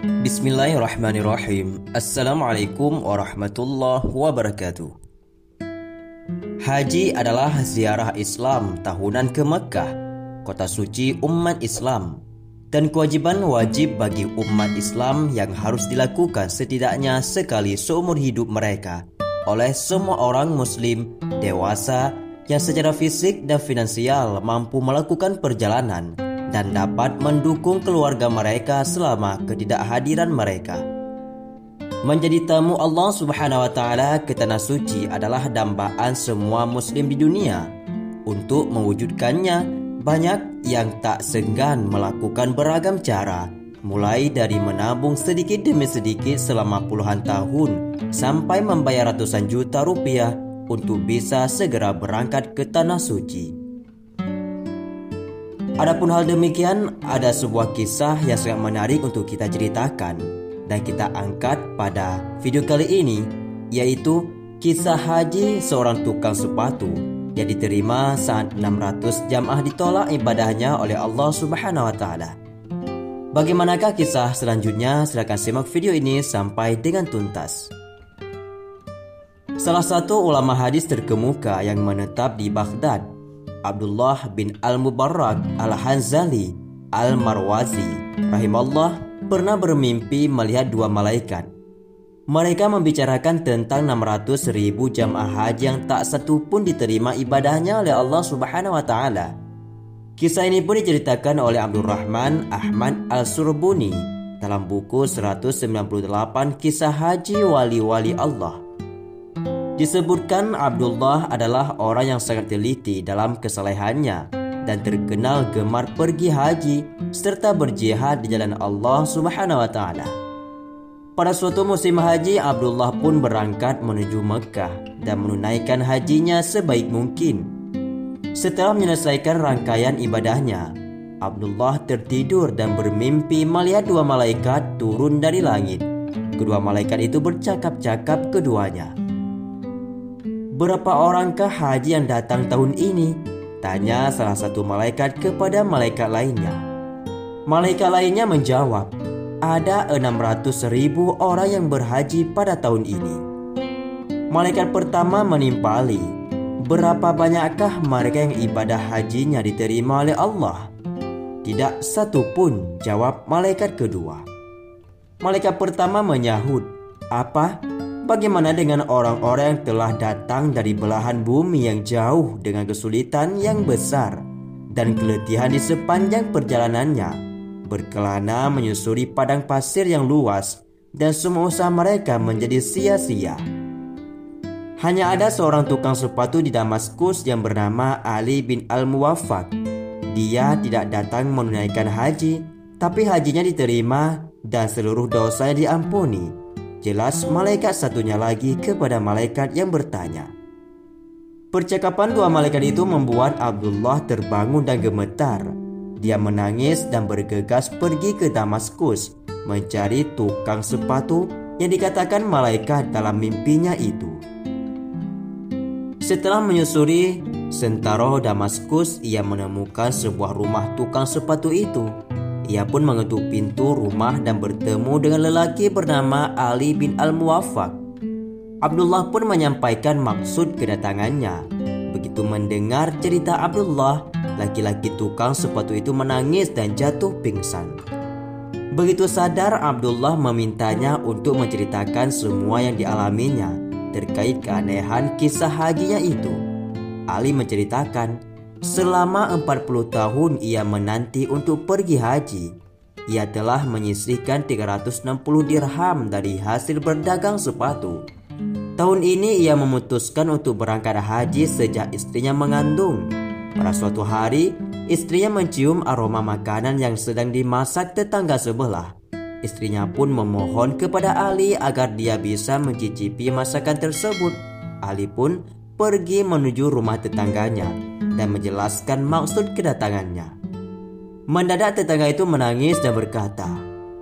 Bismillahirrahmanirrahim. Assalamualaikum warahmatullahi wabarakatuh. Haji adalah ziarah Islam tahunan ke Mekah, kota suci umat Islam, dan kewajiban wajib bagi umat Islam yang harus dilakukan setidaknya sekali seumur hidup mereka oleh semua orang muslim dewasa yang secara fisik dan finansial mampu melakukan perjalanan dan dapat mendukung keluarga mereka selama ketidakhadiran mereka. Menjadi tamu Allah Subhanahu wa Ta'ala ke tanah suci adalah dambaan semua muslim di dunia. Untuk mewujudkannya, banyak yang tak segan melakukan beragam cara, mulai dari menabung sedikit demi sedikit selama puluhan tahun sampai membayar ratusan juta rupiah untuk bisa segera berangkat ke tanah suci. Adapun hal demikian, ada sebuah kisah yang sangat menarik untuk kita ceritakan dan kita angkat pada video kali ini, yaitu kisah haji seorang tukang sepatu yang diterima saat 600 jamaah ditolak ibadahnya oleh Allah Subhanahu wa Ta'ala. Bagaimanakah kisah selanjutnya? Silakan simak video ini sampai dengan tuntas. Salah satu ulama hadis terkemuka yang menetap di Baghdad, Abdullah bin Al-Mubarrak Al-Hanzali Al-Marwazi rahimallah, pernah bermimpi melihat dua malaikat. Mereka membicarakan tentang 600.000 jamaah haji yang tak satu pun diterima ibadahnya oleh Allah Subhanahu wa Ta'ala. Kisah ini pun diceritakan oleh Abdurrahman Ahmad Al-Surbuni dalam buku 198 Kisah Haji Wali-Wali Allah. Disebutkan Abdullah adalah orang yang sangat teliti dalam kesalehannya dan terkenal gemar pergi haji serta berjihad di jalan Allah Subhanahu wa Ta'ala. Pada suatu musim haji, Abdullah pun berangkat menuju Mekah dan menunaikan hajinya sebaik mungkin. Setelah menyelesaikan rangkaian ibadahnya, Abdullah tertidur dan bermimpi melihat dua malaikat turun dari langit. Kedua malaikat itu bercakap-cakap keduanya. "Berapa orangkah haji yang datang tahun ini?" tanya salah satu malaikat kepada malaikat lainnya. Malaikat lainnya menjawab, "Ada 600.000 orang yang berhaji pada tahun ini." Malaikat pertama menimpali, "Berapa banyakkah mereka yang ibadah hajinya diterima oleh Allah?" "Tidak satu pun," jawab malaikat kedua. Malaikat pertama menyahut, "Apa? Bagaimana dengan orang-orang yang telah datang dari belahan bumi yang jauh dengan kesulitan yang besar dan keletihan di sepanjang perjalanannya, berkelana menyusuri padang pasir yang luas dan semua usaha mereka menjadi sia-sia?" Hanya ada seorang tukang sepatu di Damaskus yang bernama Ali bin Al-Muwaffaq. Dia tidak datang menunaikan haji, tapi hajinya diterima dan seluruh dosanya diampuni. Jelas malaikat satunya lagi kepada malaikat yang bertanya. Percakapan dua malaikat itu membuat Abdullah terbangun dan gemetar. Dia menangis dan bergegas pergi ke Damaskus mencari tukang sepatu yang dikatakan malaikat dalam mimpinya itu. Setelah menyusuri sentaro Damaskus, ia menemukan sebuah rumah tukang sepatu itu. Ia pun mengetuk pintu rumah dan bertemu dengan lelaki bernama Ali bin Al-Muwaffaq. Abdullah pun menyampaikan maksud kedatangannya. Begitu mendengar cerita Abdullah, laki-laki tukang sepatu itu menangis dan jatuh pingsan. Begitu sadar, Abdullah memintanya untuk menceritakan semua yang dialaminya terkait keanehan kisah hajinya itu. Ali menceritakan, selama 40 tahun ia menanti untuk pergi haji. Ia telah menyisihkan 360 dirham dari hasil berdagang sepatu. Tahun ini ia memutuskan untuk berangkat haji sejak istrinya mengandung. Pada suatu hari, istrinya mencium aroma makanan yang sedang dimasak tetangga sebelah. Istrinya pun memohon kepada Ali agar dia bisa mencicipi masakan tersebut. Ali pun pergi menuju rumah tetangganya dan menjelaskan maksud kedatangannya. Mendadak tetangga itu menangis dan berkata,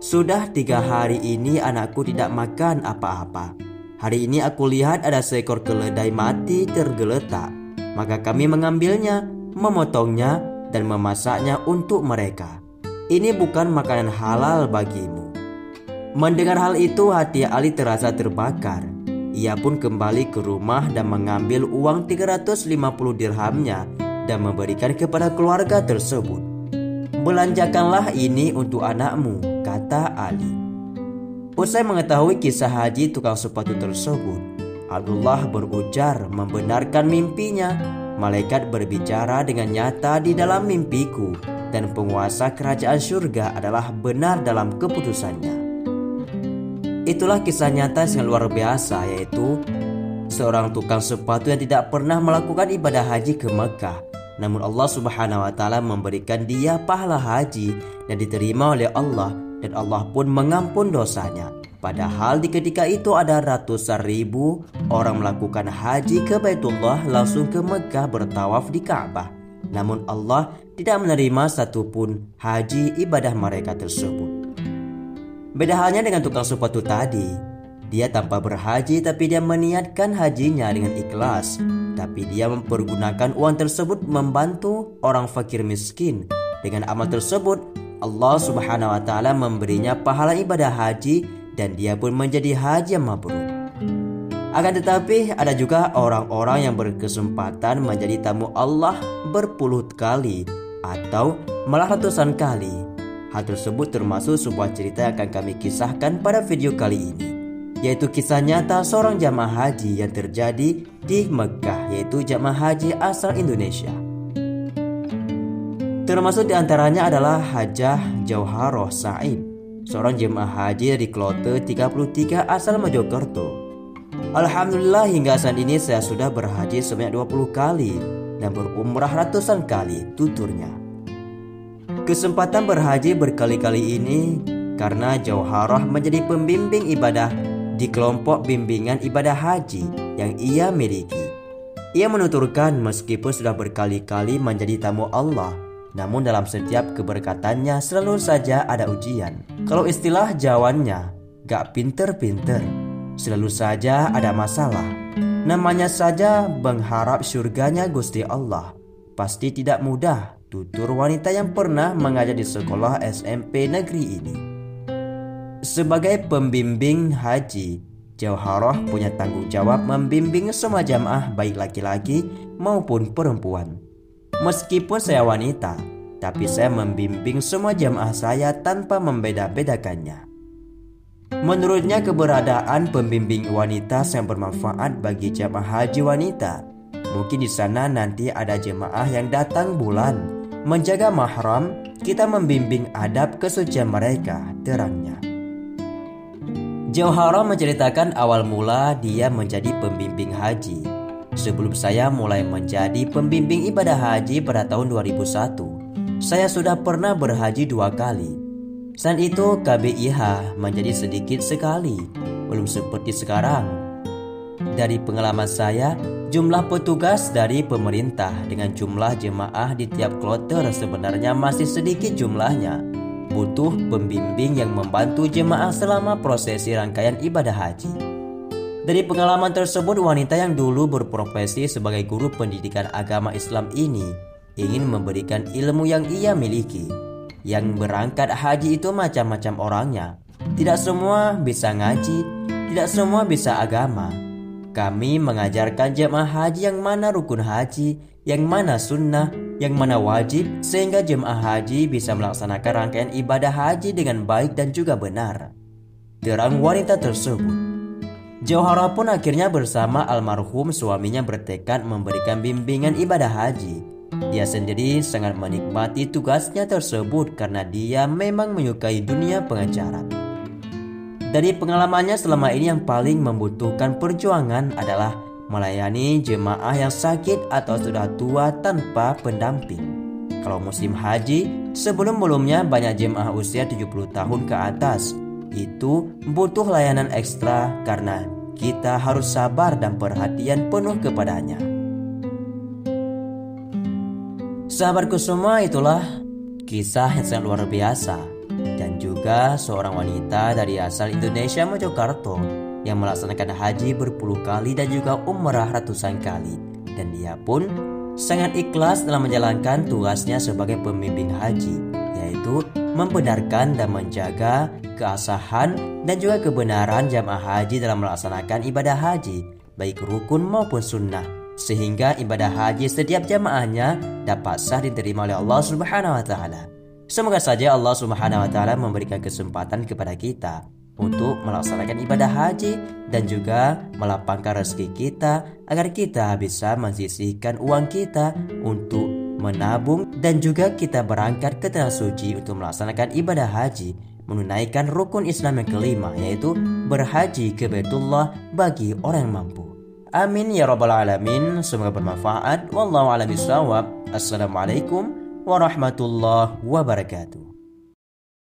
"Sudah 3 hari ini anakku tidak makan apa-apa. Hari ini aku lihat ada seekor keledai mati tergeletak. Maka kami mengambilnya, memotongnya dan memasaknya untuk mereka. Ini bukan makanan halal bagimu." Mendengar hal itu, hati Ali terasa terbakar. Ia pun kembali ke rumah dan mengambil uang 350 dirhamnya dan memberikan kepada keluarga tersebut. "Belanjakanlah ini untuk anakmu," kata Ali. Usai mengetahui kisah haji tukang sepatu tersebut, Abdullah berujar membenarkan mimpinya. "Malaikat berbicara dengan nyata di dalam mimpiku, dan penguasa kerajaan surga adalah benar dalam keputusannya." Itulah kisah nyata yang luar biasa, yaitu seorang tukang sepatu yang tidak pernah melakukan ibadah haji ke Mekah. Namun Allah Subhanahu wa Ta'ala memberikan dia pahala haji dan diterima oleh Allah, dan Allah pun mengampun dosanya. Padahal di ketika itu ada ratusan ribu orang melakukan haji ke Baitullah, langsung ke Mekah bertawaf di Ka'bah. Namun Allah tidak menerima satupun haji ibadah mereka tersebut. Beda halnya dengan tukang sepatu tadi. Dia tanpa berhaji tapi dia meniatkan hajinya dengan ikhlas. Tapi dia mempergunakan uang tersebut membantu orang fakir miskin. Dengan amal tersebut, Allah Subhanahu wa Ta'ala memberinya pahala ibadah haji dan dia pun menjadi haji yang mabrur. Akan tetapi ada juga orang-orang yang berkesempatan menjadi tamu Allah berpuluh kali atau malah ratusan kali. Hal tersebut termasuk sebuah cerita yang akan kami kisahkan pada video kali ini, yaitu kisah nyata seorang jamaah haji yang terjadi di Mekah, yaitu jamaah haji asal Indonesia. Termasuk diantaranya adalah Hajah Jauharoh Said, seorang jemaah haji dari Kloter 33 asal Mojokerto. "Alhamdulillah hingga saat ini saya sudah berhaji sebanyak 20 kali dan berumrah ratusan kali," tuturnya. Kesempatan berhaji berkali-kali ini karena Jauharoh menjadi pembimbing ibadah di kelompok bimbingan ibadah haji yang ia miliki. Ia menuturkan meskipun sudah berkali-kali menjadi tamu Allah, namun dalam setiap keberkatannya selalu saja ada ujian. Kalau istilah Jawanya, gak pinter-pinter, selalu saja ada masalah. Namanya saja mengharap surganya Gusti Allah, pasti tidak mudah, tutur wanita yang pernah mengajar di sekolah SMP negeri ini. Sebagai pembimbing haji, Jauharoh punya tanggung jawab membimbing semua jamaah baik laki-laki maupun perempuan. Meskipun saya wanita, tapi saya membimbing semua jamaah saya tanpa membeda-bedakannya. Menurutnya keberadaan pembimbing wanita sangat bermanfaat bagi jamaah haji wanita. Mungkin di sana nanti ada jemaah yang datang bulan menjaga mahram, kita membimbing adab kesucian mereka, terangnya. Jauharoh menceritakan awal mula dia menjadi pembimbing haji. "Sebelum saya mulai menjadi pembimbing ibadah haji pada tahun 2001, saya sudah pernah berhaji 2 kali. Saat itu KBIH menjadi sedikit sekali, belum seperti sekarang. Dari pengalaman saya, jumlah petugas dari pemerintah dengan jumlah jemaah di tiap kloter sebenarnya masih sedikit jumlahnya. Butuh pembimbing yang membantu jemaah selama prosesi rangkaian ibadah haji." Dari pengalaman tersebut, wanita yang dulu berprofesi sebagai guru pendidikan agama Islam ini ingin memberikan ilmu yang ia miliki. Yang berangkat haji itu macam-macam orangnya. Tidak semua bisa ngaji, tidak semua bisa agama. Kami mengajarkan jemaah haji yang mana rukun haji, yang mana sunnah, yang mana wajib, sehingga jemaah haji bisa melaksanakan rangkaian ibadah haji dengan baik dan juga benar, terang wanita tersebut. Jauharoh pun akhirnya bersama almarhum suaminya bertekad memberikan bimbingan ibadah haji. Dia sendiri sangat menikmati tugasnya tersebut karena dia memang menyukai dunia pengajaran. Dari pengalamannya selama ini, yang paling membutuhkan perjuangan adalah melayani jemaah yang sakit atau sudah tua tanpa pendamping. Kalau musim haji, sebelum-belumnya banyak jemaah usia 70 tahun ke atas. Itu butuh layanan ekstra karena kita harus sabar dan perhatian penuh kepadanya. Sahabatku semua, itulah kisah yang sangat luar biasa. Dan juga seorang wanita dari asal Indonesia Mojokerto yang melaksanakan haji berpuluh kali dan juga umrah ratusan kali. Dan dia pun sangat ikhlas dalam menjalankan tugasnya sebagai pembimbing haji, yaitu membenarkan dan menjaga keabsahan dan juga kebenaran jamaah haji dalam melaksanakan ibadah haji, baik rukun maupun sunnah, sehingga ibadah haji setiap jamaahnya dapat sah diterima oleh Allah Subhanahu wa taala. Semoga saja Allah Subhanahu wa taala memberikan kesempatan kepada kita untuk melaksanakan ibadah haji dan juga melapangkan rezeki kita agar kita bisa mensisihkan uang kita untuk menabung dan juga kita berangkat ke tanah suci untuk melaksanakan ibadah haji, menunaikan rukun Islam yang kelima, yaitu berhaji ke Baitullah bagi orang yang mampu. Amin ya rabbal alamin. Semoga bermanfaat. Wallahu a'lam bishawab. Assalamualaikum warahmatullahi wabarakatuh.